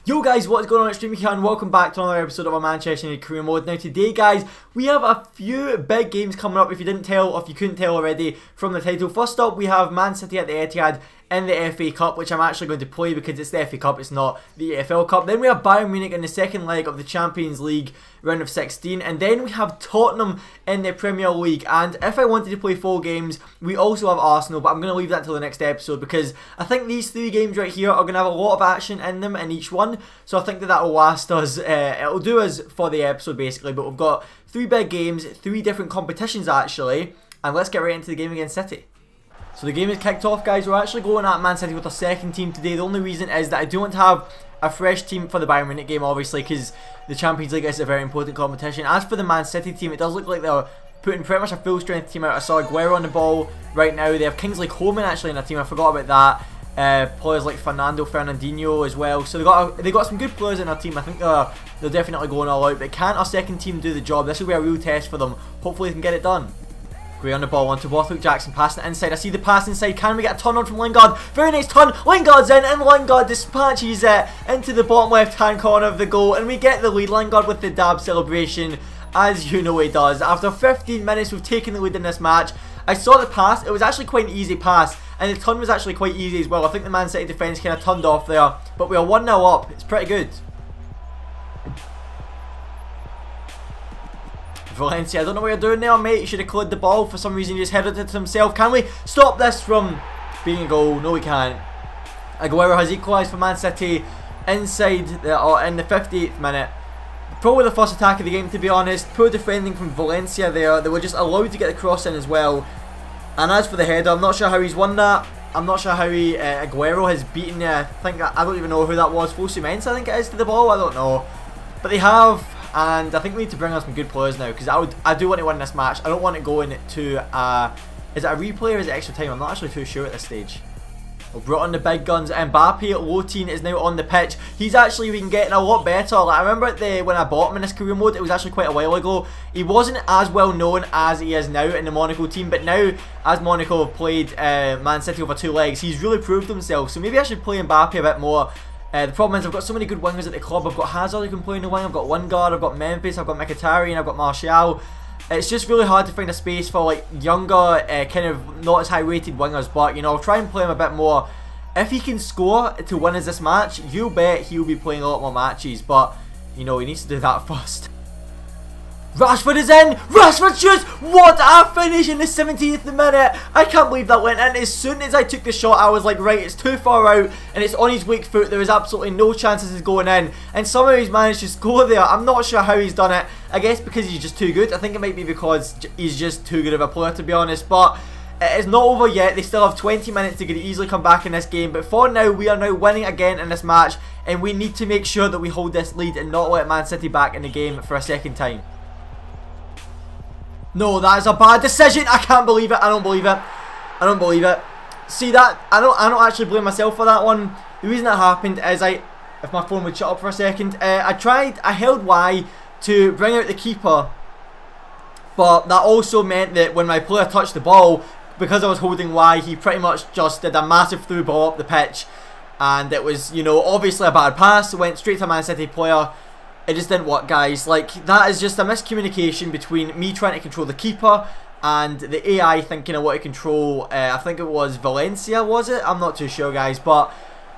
Yo guys, what's going on? It's Streamy here and welcome back to another episode of our Manchester United career mode. Now today guys, we have a few big games coming up if you didn't tell or if you couldn't tell already from the title. First up, we have Man City at the Etihad in the FA Cup, which I'm actually going to play because it's the FA Cup, it's not the EFL Cup. Then we have Bayern Munich in the second leg of the Champions League round of 16, and then we have Tottenham in the Premier League. And if I wanted to play 4 games, we also have Arsenal, but I'm going to leave that till the next episode because I think these 3 games right here are going to have a lot of action in them in each one, so I think that will last us, it'll do us for the episode basically. But we've got 3 big games, 3 different competitions actually, and let's get right into the game against City. So the game is kicked off guys. We're actually going at Man City with our second team today. The only reason is that I do want to have a fresh team for the Bayern Munich game obviously, because the Champions League is a very important competition. As for the Man City team, it does look like they're putting pretty much a full strength team out. I saw Aguero on the ball right now. They have Kingsley Coman actually in their team, I forgot about that. Players like Fernandinho as well. So they got some good players in their team. I think they're definitely going all out. But can our second team do the job? This will be a real test for them. Hopefully they can get it done. Gray on the ball onto Borthwick Jackson, passing it inside. I see the pass inside. Can we get a turn on from Lingard? Very nice turn. Lingard's in, and Lingard dispatches it into the bottom left hand corner of the goal, and we get the lead. Lingard with the dab celebration, as you know he does. After 15 minutes, we've taken the lead in this match. I saw the pass. It was actually quite an easy pass, and the turn was actually quite easy as well. I think the Man City defence kind of turned off there, but we are 1-0 up. It's pretty good. Valencia, I don't know what you're doing there, mate. You should have cleared the ball. For some reason, he just headed it to himself. Can we stop this from being a goal? No, we can't. Aguero has equalised for Man City inside in the 58th minute. Probably the first attack of the game, to be honest. Poor defending from Valencia there. They were just allowed to get the cross in as well. And as for the header, I'm not sure how he's won that. I'm not sure how Aguero has beaten. I don't even know who that was. Fosu Mensah, I think it is, to the ball. I don't know, but they have. And I think we need to bring on some good players now, because I do want to win this match. I don't want it going to is it a replay or is it extra time? I'm not actually too sure at this stage. We've brought on the big guns. Mbappe, Lotin is now on the pitch. He's actually been getting a lot better. Like, I remember when I bought him in this career mode, it was actually quite a while ago. He wasn't as well known as he is now in the Monaco team, but now as Monaco have played Man City over 2 legs, he's really proved himself. So maybe I should play Mbappe a bit more. The problem is I've got so many good wingers at the club. I've got Hazard who can play in the wing, I've got Lingard, I've got Memphis, I've got Mkhitaryan, I've got Martial. It's just really hard to find a space for like younger, kind of not as high rated wingers, but you know, I'll try and play him a bit more. If he can score to win us this match, you bet he'll be playing a lot more matches, but you know, he needs to do that first. Rashford is in! Rashford shoots! What a finish in the 17th minute! I can't believe that went in. As soon as I took the shot, I was like, right, it's too far out and it's on his weak foot. There is absolutely no chances of going in. And somehow he's managed to score there. I'm not sure how he's done it. I guess because he's just too good. I think it might be because he's just too good of a player, to be honest. But it is not over yet. They still have 20 minutes to easily come back in this game. But for now, we are now winning again in this match. And we need to make sure that we hold this lead and not let Man City back in the game for a second time. No, that is a bad decision. I can't believe it. I don't believe it. I don't believe it. See that? I don't actually blame myself for that one. The reason that happened is if my phone would shut up for a second, I held Y to bring out the keeper, but that also meant that when my player touched the ball, because I was holding Y, he pretty much just did a massive through ball up the pitch, and it was, you know, obviously a bad pass. It went straight to a Man City player. It just didn't work, guys. Like, that is just a miscommunication between me trying to control the keeper and the AI thinking I want to control, I think it was Valencia, was it? I'm not too sure, guys, but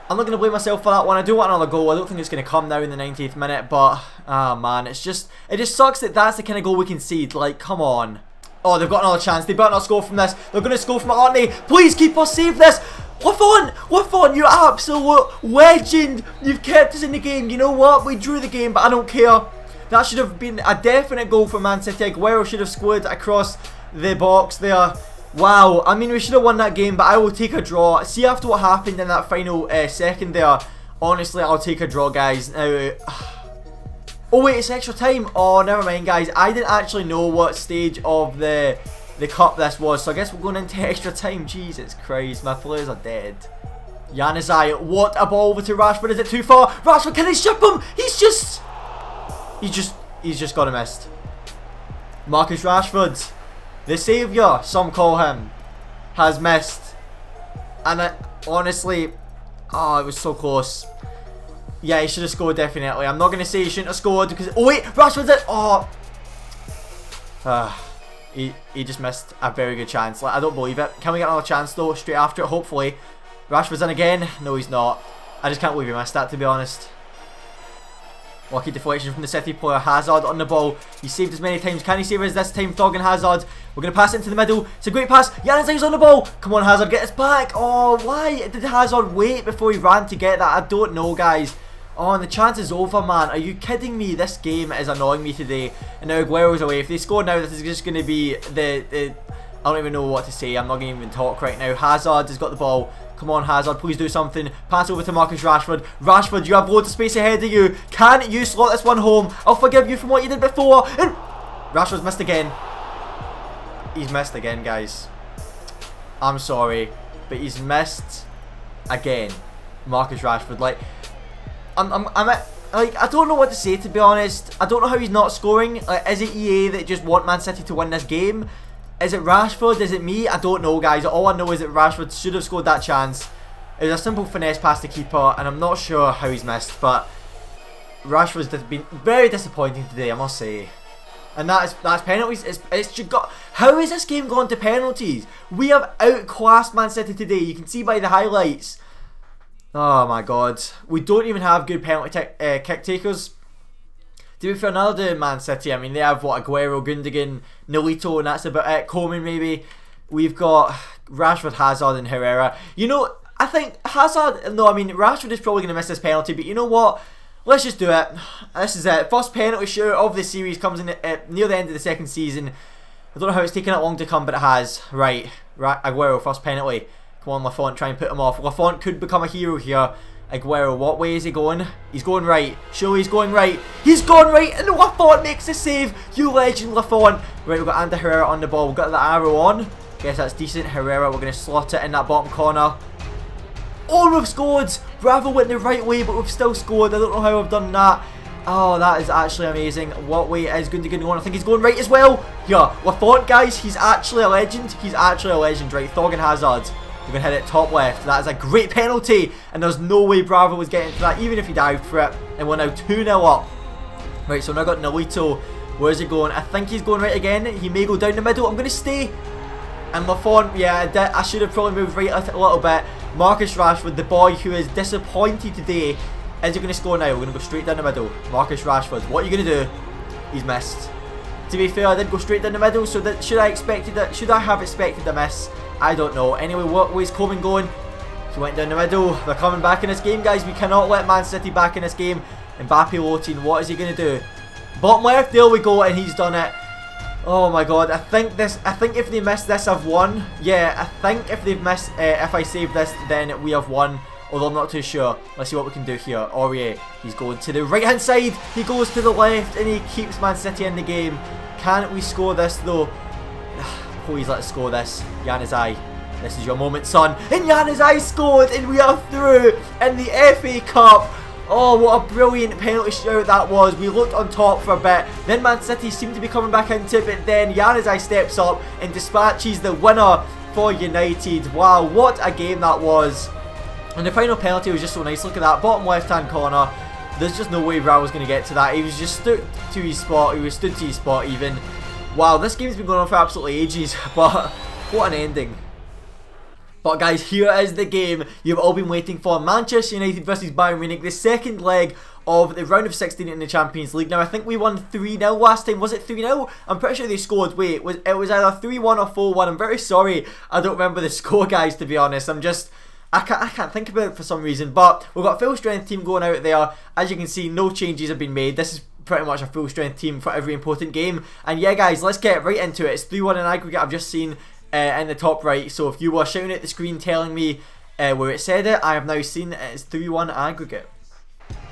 I'm not going to blame myself for that one. I do want another goal. I don't think it's going to come now in the 90th minute, but, man, it just sucks that that's the kind of goal we concede. Like, come on. Oh, they've got another chance. They better not score from this. They're going to score from it, aren't they? Please, keeper, save this. Lafon, you're absolute legend. You've kept us in the game. You know what? We drew the game, but I don't care. That should have been a definite goal for Man City. Aguero should have scored across the box there. Wow. I mean, we should have won that game, but I will take a draw. See, after what happened in that final second there, honestly, I'll take a draw, guys. Now, oh wait, it's extra time. Oh, never mind, guys. I didn't actually know what stage of the cup this was, so I guess we're going into extra time. Jesus Christ, my players are dead. Januzaj, what a ball over to Rashford. Is it too far? Rashford, can he ship him? He's just got him missed. Marcus Rashford, the saviour, some call him, has missed. And honestly, oh, it was so close. Yeah, he should have scored, definitely. I'm not going to say he shouldn't have scored because... Oh, wait. Rashford's it. Oh. He just missed a very good chance. Like, I don't believe it. Can we get another chance, though, straight after it, hopefully? Rashford's in again. No, he's not. I just can't believe he missed that, to be honest. Lucky deflection from the City player. Hazard on the ball. He saved as many times. Can he save us this time? Thorgan Hazard. We're going to pass it into the middle. It's a great pass. Januzaj's on the ball. Come on, Hazard. Get us back. Oh, why did Hazard wait before he ran to get that? I don't know, guys. Oh, and the chance is over, man. Are you kidding me? This game is annoying me today. And now Aguero's away. If they score now, this is just going to be the... I don't even know what to say. I'm not going to even talk right now. Hazard has got the ball. Come on, Hazard, please do something. Pass over to Marcus Rashford. Rashford, you have loads of space ahead of you. Can you slot this one home? I'll forgive you from what you did before. And Rashford's missed again. He's missed again, guys. I'm sorry, but he's missed again. Marcus Rashford, like, like, I don't know what to say, to be honest. I don't know how he's not scoring. Like, is it EA that just want Man City to win this game? Is it Rashford? Is it me? I don't know, guys. All I know is that Rashford should have scored that chance. It was a simple finesse past the keeper, and I'm not sure how he's missed, but Rashford's been very disappointing today, I must say. And that's penalties. It's just got... How is this game gone to penalties? We have outclassed Man City today. You can see by the highlights. Oh my god. We don't even have good penalty kick takers. To be fair, another Man City, I mean, they have, what, Aguero, Gundogan, Nolito, and that's about it. Coleman, maybe. We've got Rashford, Hazard, and Herrera. You know, I think Hazard, no, I mean, Rashford is probably going to miss this penalty, but you know what? Let's just do it. This is it. First penalty shootout of the series comes in near the end of the second season. I don't know how it's taken it long to come, but it has. Right. Aguero, first penalty. Come on, Lafont, try and put him off. Lafont could become a hero here. Aguero, what way is he going? He's going right. Surely he's going right. He's gone right, and Lafont makes the save. You legend, Lafont. Right, we've got Ander Herrera on the ball. We've got the arrow on. Guess that's decent. Herrera, we're going to slot it in that bottom corner. Oh, we've scored. Bravo went the right way, but we've still scored. I don't know how we've done that. Oh, that is actually amazing. What way is Gundogan going? I think he's going right as well. Yeah, Lafont, guys, he's actually a legend. He's actually a legend, right? Thorgan Hazard. We're going to hit it top left. That is a great penalty. And there's no way Bravo was getting to that, even if he dived for it. And we're now 2-0 up. Right, so now got Nolito. Where's he going? I think he's going right again. He may go down the middle. I'm going to stay. And Lafont, yeah, I should have probably moved right a little bit. Marcus Rashford, the boy who is disappointed today. Is he going to score now? We're going to go straight down the middle. Marcus Rashford, what are you going to do? He's missed. To be fair, I did go straight down the middle, so that should I have expected a miss? I don't know. Anyway, what way's Coleman going? He went down the middle. They're coming back in this game, guys. We cannot let Man City back in this game. Mbappe loading. What is he going to do? Bottom left. There we go, and he's done it. Oh my god. I think if they miss this, I've won. Yeah, I think if they've missed, if I save this, then we have won. Although I'm not too sure. Let's see what we can do here. Aurier, he's going to the right hand side. He goes to the left, and he keeps Man City in the game. Can't we score this though? Please let us score this. Januzaj, this is your moment, son. And Januzaj scored, and we are through in the FA Cup. Oh, what a brilliant penalty shootout that was. We looked on top for a bit. Then Man City seemed to be coming back into it, but then Januzaj steps up and dispatches the winner for United. Wow, what a game that was. And the final penalty was just so nice. Look at that, bottom left-hand corner. There's just no way Bravo was going to get to that. He was just stood to his spot. He was stood to his spot even. Wow, this game's been going on for absolutely ages, but what an ending. But guys, here is the game you've all been waiting for. Manchester United versus Bayern Munich, the second leg of the round of 16 in the Champions League. Now, I think we won 3-0 last time. Was it 3-0? I'm pretty sure they scored. Wait, it was either 3-1 or 4-1. I'm very sorry. I don't remember the score, guys, to be honest. I can't think about it for some reason. But we've got a full strength team going out there. As you can see, no changes have been made. This is pretty much a full strength team for every important game. And yeah, guys, let's get right into it. It's 3-1 in aggregate. I've just seen in the top right. So if you were shouting at the screen telling me where it said it, I have now seen it's 3-1 aggregate.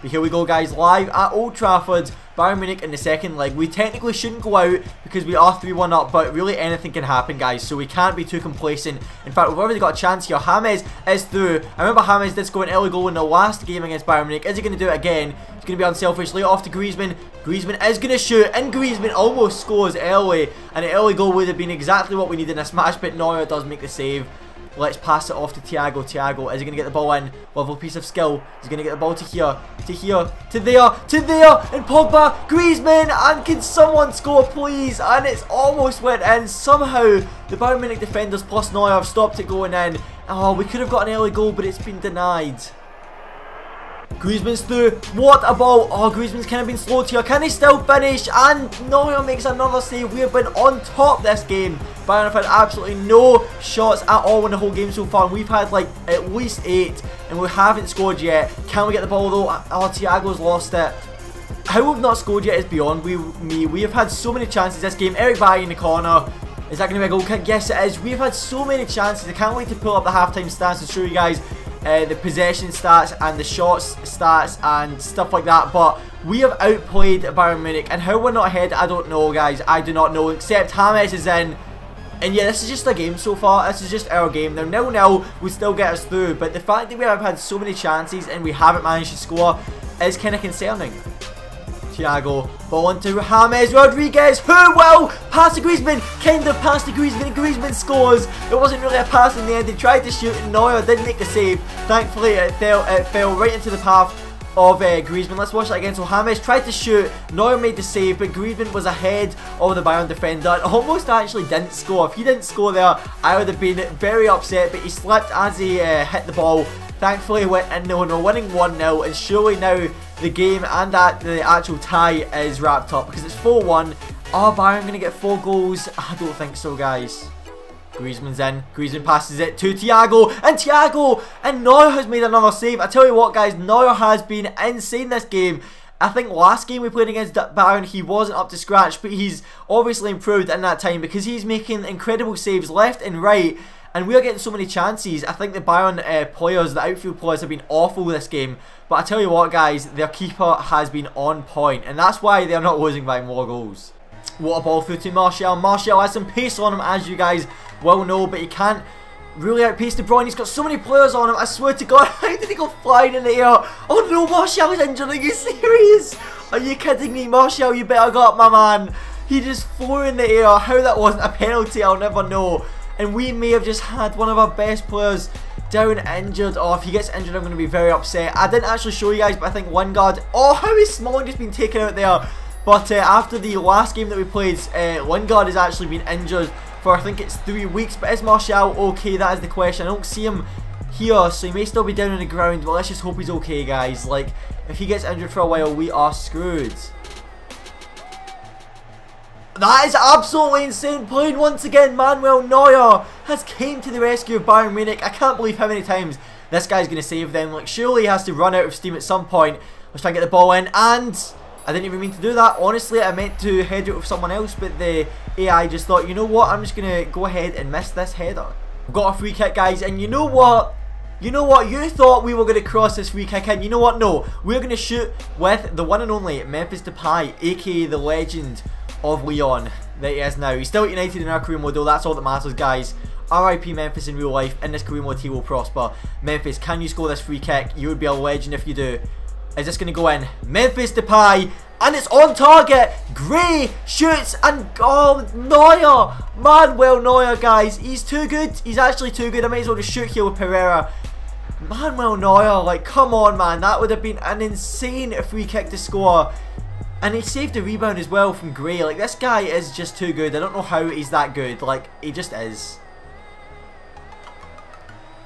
But here we go, guys, live at Old Trafford. Bayern Munich in the second leg. We technically shouldn't go out because we are 3-1 up, but really anything can happen, guys, so we can't be too complacent. In fact, we've already got a chance here. James is through. I remember James did score an early goal in the last game against Bayern Munich. Is he going to do it again? He's going to be unselfish. Lay it off to Griezmann. Griezmann is going to shoot, and Griezmann almost scores early. And an early goal would have been exactly what we need in this match, but Neuer does make the save. Let's pass it off to Thiago. Thiago, is he going to get the ball in? Lovely piece of skill. He's going to get the ball to here, to there, and Pogba, Griezmann, and can someone score, please? And it's almost went in. Somehow, the Bayern Munich defenders plus Neuer have stopped it going in. Oh, we could have got an early goal, but it's been denied. Griezmann's through. What a ball. Oh, Griezmann's kind of been slowed here. Can he still finish? And Neuer makes another save. We have been on top this game. Bayern have had absolutely no shots at all in the whole game so far. And we've had like at least 8. And we haven't scored yet. Can we get the ball though? Oh, Thiago's lost it. How we've not scored yet is beyond me. We have had so many chances this game. Eric Bailly in the corner. Is that going to be a goal? Yes, it is. We've had so many chances. I can't wait to pull up the halftime stats and show you guys the possession stats and the shots stats and stuff like that. But we have outplayed Bayern Munich, and how we're not ahead, I don't know, guys. I do not know, except James is in. And yeah, this is just a game so far. This is just our game. Now 0-0 would still get us through, but the fact that we have had so many chances and we haven't managed to score is kind of concerning. Thiago, ball into James Rodriguez, who will pass to Griezmann, kind of pass to Griezmann, and Griezmann scores. It wasn't really a pass in the end. He tried to shoot and Neuer didn't make the save. Thankfully it fell right into the path of Griezmann. Let's watch that again. So James tried to shoot, Neuer made the save, but Griezmann was ahead of the Bayern defender and almost actually didn't score. If he didn't score there, I would have been very upset, but he slipped as he hit the ball. Thankfully it went in, we're winning 1-0, and surely now the game and the actual tie is wrapped up because it's 4-1. Are Bayern going to get 4 goals? I don't think so, guys. Griezmann's in. Griezmann passes it to Thiago, and Neuer has made another save. I tell you what, guys, Neuer has been insane this game. I think last game we played against Bayern, he wasn't up to scratch, but he's obviously improved in that time because he's making incredible saves left and right. And we are getting so many chances. I think the Bayern players, the outfield players, have been awful this game. But I tell you what, guys, their keeper has been on point, and that's why they're not losing by more goals. What a ball through to Martial. Martial has some pace on him, as you guys well know, but he can't really outpace De Bruyne. He's got so many players on him. I swear to God, how did he go flying in the air? Oh no, Martial is injured. Are you serious? Are you kidding me? Martial, you better go up, my man. He just flew in the air. How that wasn't a penalty, I'll never know. And we may have just had one of our best players down injured. Oh, if he gets injured, I'm going to be very upset. I didn't actually show you guys, but I think Lingard. Oh, how is Smalling just been taken out there? But after the last game that we played, Lingard has actually been injured for I think it's 3 weeks. But is Martial okay? That is the question. I don't see him here, so he may still be down on the ground. But let's just hope he's okay, guys. Like, if he gets injured for a while, we are screwed. That is absolutely insane. Playing once again, Manuel Neuer has came to the rescue of Bayern Munich. I can't believe how many times this guy's going to save them. Like, surely he has to run out of steam at some point. Let's try and get the ball in. And I didn't even mean to do that. Honestly, I meant to head it with someone else, but the AI just thought, you know what, I'm just going to go ahead and miss this header. We've got a free kick, guys, and you know what? You thought we were going to cross this free kick in. You know what? No. We're going to shoot with the one and only Memphis Depay, aka the legend of Leon that he is now. He's still at United in our career mode though. That's all that matters, guys. RIP Memphis in real life. In this career mode he will prosper. Memphis, can you score this free kick? You would be a legend if you do. Is this going to go in? Memphis Depay, and it's on target. Gray shoots, and oh, Neuer, Manuel Neuer, guys, he's too good. He's actually too good. I might as well just shoot here with Pereira. Manuel Neuer, like, come on, man, that would have been an insane free kick to score. And he saved a rebound as well from Gray. Like, this guy is just too good. I don't know how he's that good. Like, he just is.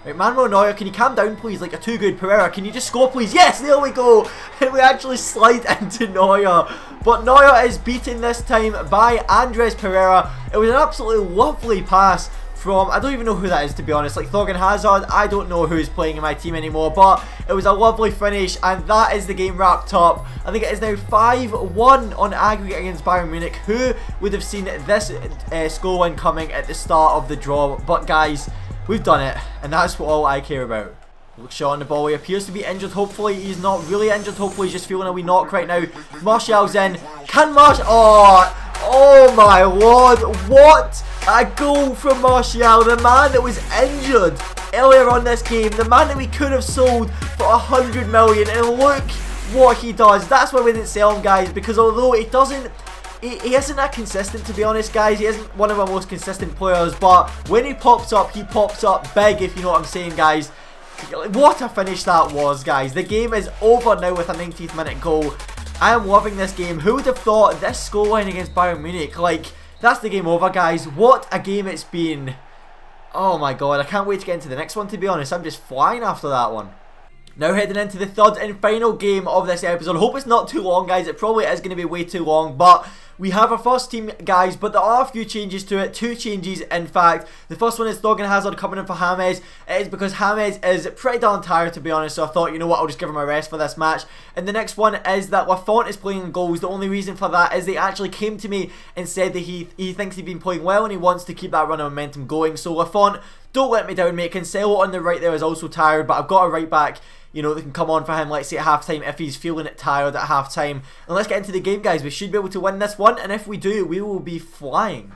Right, Manuel Neuer, can you calm down, please? Like, you're too good. Pereira, can you just score, please? Yes, there we go. And we actually slide into Neuer. But Neuer is beaten this time by Andres Pereira. It was an absolutely lovely pass from, I don't even know who that is, to be honest, like Thorgan Hazard. I don't know who's playing in my team anymore, but it was a lovely finish, and that is the game wrapped up. I think it is now 5-1 on aggregate against Bayern Munich. Who would have seen this scoreline coming at the start of the draw? But guys, we've done it, and that's all I care about. Look, shot on the ball. He appears to be injured. Hopefully he's not really injured. Hopefully he's just feeling a wee knock right now. Martial's in. Can Martial? Oh my lord, what a goal from Martial, the man that was injured earlier on this game, the man that we could have sold for 100 million, and look what he does. That's why we didn't sell him, guys, because although he doesn't he isn't that consistent, to be honest, guys. He isn't one of our most consistent players, but when he pops up big, if you know what I'm saying, guys. What a finish that was, guys. The game is over now with a 90th minute goal. I am loving this game. Who would have thought this scoreline against Bayern Munich? Like, that's the game over, guys. What a game it's been. Oh my god, I can't wait to get into the next one, to be honest. I'm just flying after that one. Now heading into the third and final game of this episode. Hope it's not too long, guys. It probably is going to be way too long, but we have our first team, guys, but there are a few changes to it. 2 changes, in fact. The first one is Thorgan Hazard coming in for James. It is because James is pretty darn tired, to be honest, so I thought, you know what, I'll just give him a rest for this match. And the next one is that Lafont is playing in goals. The only reason for that is they actually came to me and said that he thinks he's been playing well and he wants to keep that run of momentum going. So Lafont, don't let me down, mate. Cancelo on the right there is also tired, but I've got a right back, you know, they can come on for him, let's say at half-time, if he's feeling it tired at half-time. And let's get into the game, guys. We should be able to win this one, and if we do, we will be flying.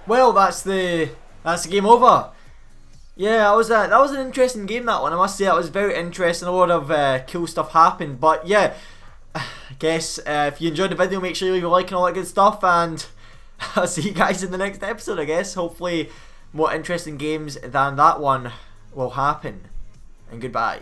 Well, that's the game over. Yeah, that was an interesting game, that one. I must say, it was very interesting. A lot of cool stuff happened. But yeah, I guess if you enjoyed the video, make sure you leave a like and all that good stuff. And I'll see you guys in the next episode, I guess. Hopefully, more interesting games than that one will happen. And goodbye.